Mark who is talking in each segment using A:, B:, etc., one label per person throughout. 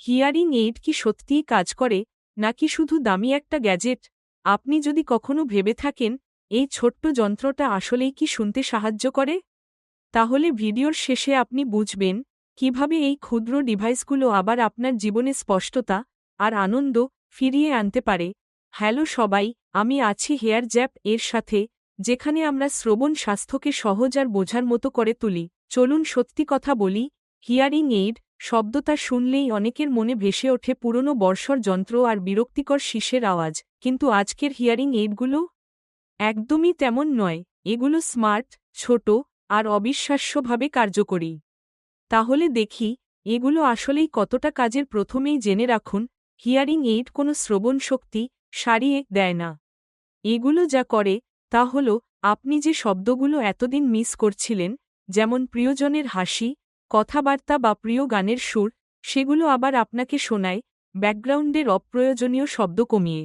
A: Hearing aid কি সত্যিই কাজ করে, নাকি শুধু দামি একটা গ্যাজেট? আপনি যদি কখনো ভেবে থাকেন এই ছোট্ট যন্ত্রটা আসলেই কি শুনতে সাহায্য করে, তাহলে ভিডিওর শেষে আপনি বুঝবেন কিভাবে এই ক্ষুদ্র ডিভাইসগুলো আবার আপনার জীবনে স্পষ্টতা আর আনন্দ ফিরিয়ে আনতে পারে। হ্যালো সবাই, আমি আছি হেয়ার জ্যাপ এর সাথে, যেখানে আমরা শ্রবণ স্বাস্থ্যকে সহজ আর বোঝার মতো করে তুলি। চলুন সত্যি কথা বলি, হিয়ারিং এইড শব্দটা শুনলেই অনেকের মনে ভেসে ওঠে পুরনো বর্ষর যন্ত্র আর বিরক্তিকর শীষের আওয়াজ, কিন্তু আজকের হিয়ারিং এইডগুলো একদমই তেমন নয়। এগুলো স্মার্ট, ছোট আর অবিশ্বাস্যভাবে কার্যকরী। তাহলে দেখি এগুলো আসলেই কতটা কাজের। প্রথমেই জেনে রাখুন, হিয়ারিং এইড কোনো শ্রবণ শক্তি সারিয়ে দেয় না। এগুলো যা করে তা হল, আপনি যে শব্দগুলো এতদিন মিস করছিলেন, যেমন প্রিয়জনের হাসি, কথাবার্তা বা প্রিয় গানের সুর, সেগুলো আবার আপনাকে শোনায়, ব্যাকগ্রাউন্ডের অপ্রয়োজনীয় শব্দ কমিয়ে।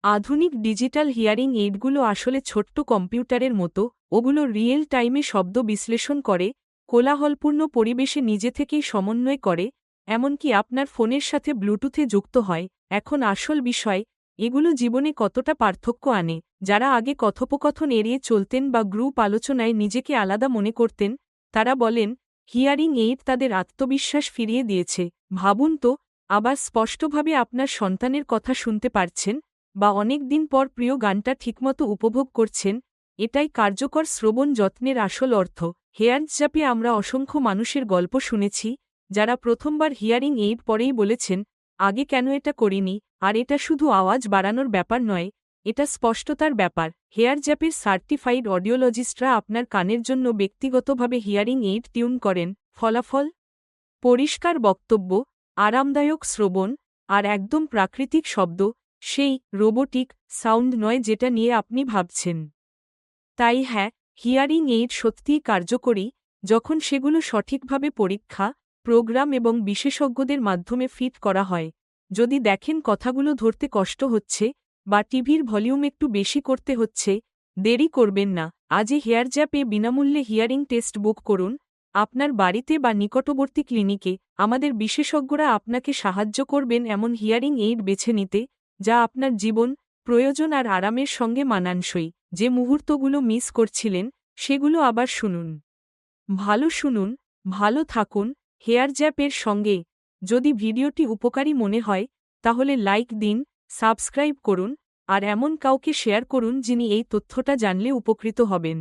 A: আধুনিক ডিজিটাল হিয়ারিং এইডগুলো আসলে ছোট্ট কম্পিউটারের মতো। ওগুলো রিয়েল টাইমে শব্দ বিশ্লেষণ করে, কোলাহলপূর্ণ পরিবেশে নিজে থেকেই সমন্বয় করে, এমনকি আপনার ফোনের সাথে ব্লুটুথে যুক্ত হয়। এখন আসল বিষয়, এগুলো জীবনে কতটা পার্থক্য আনে। যারা আগে কথোপকথন এড়িয়ে চলতেন বা গ্রুপ আলোচনায় নিজেকে আলাদা মনে করতেন, তারা বলেন হিয়ারিং এইড তাদের আত্মবিশ্বাস ফিরিয়ে দিয়েছে। ভাবুন তো, আবার স্পষ্টভাবে আপনার সন্তানের কথা শুনতে পারছেন, বা অনেক দিন পর প্রিয় গানটা ঠিকমতো উপভোগ করছেন। এটাই কার্যকর শ্রবণ যত্নের আসল অর্থ। হেয়ার জ্যাপে আমরা অসংখ্য মানুষের গল্প শুনেছি, যারা প্রথমবার হিয়ারিং এইড পরেই বলেছেন, আগে কেন এটা করিনি। আর এটা শুধু আওয়াজ বাড়ানোর ব্যাপার নয়, এটা স্পষ্টতার ব্যাপার। হেয়ার জ্যাপের সার্টিফাইড অডিওলজিস্টরা আপনার কানের জন্য ব্যক্তিগতভাবে হিয়ারিং এইড টিউন করেন। ফলাফল: পরিষ্কার বক্তব্য, আরামদায়ক শ্রবণ, আর একদম প্রাকৃতিক শব্দ। সেই রোবোটিক সাউন্ড নয় যেটা নিয়ে আপনি ভাবছেন। তাই হ্যাঁ, হিয়ারিং এইড সত্যিই কার্যকরী যখন সেগুলো সঠিকভাবে পরীক্ষা, প্রোগ্রাম এবং বিশেষজ্ঞদের মাধ্যমে ফিট করা হয়। যদি দেখেন কথাগুলো ধরতে কষ্ট হচ্ছে, বা টিভির ভলিউম একটু বেশি করতে হচ্ছে, দেরি করবেন না। আজই হেয়ার জ্যাপে বিনামূল্যে হিয়ারিং টেস্ট বুক করুন। আপনার বাড়িতে বা নিকটবর্তী ক্লিনিকে আমাদের বিশেষজ্ঞরা আপনাকে সাহায্য করবেন এমন হিয়ারিং এইড বেছে নিতে, যা আপনার জীবন, প্রয়োজন আর আরামের সঙ্গে মানানসই। যে মুহূর্তগুলো মিস করছিলেন, সেগুলো আবার শুনুন। ভালো শুনুন, ভালো থাকুন হেয়ার জ্যাপের সঙ্গে। যদি ভিডিওটি উপকারী মনে হয়, তাহলে লাইক দিন, সাবস্ক্রাইব করুন, আর এমন কাউকে শেয়ার করুন যিনি এই তথ্যটা জানলে উপকৃত হবেন।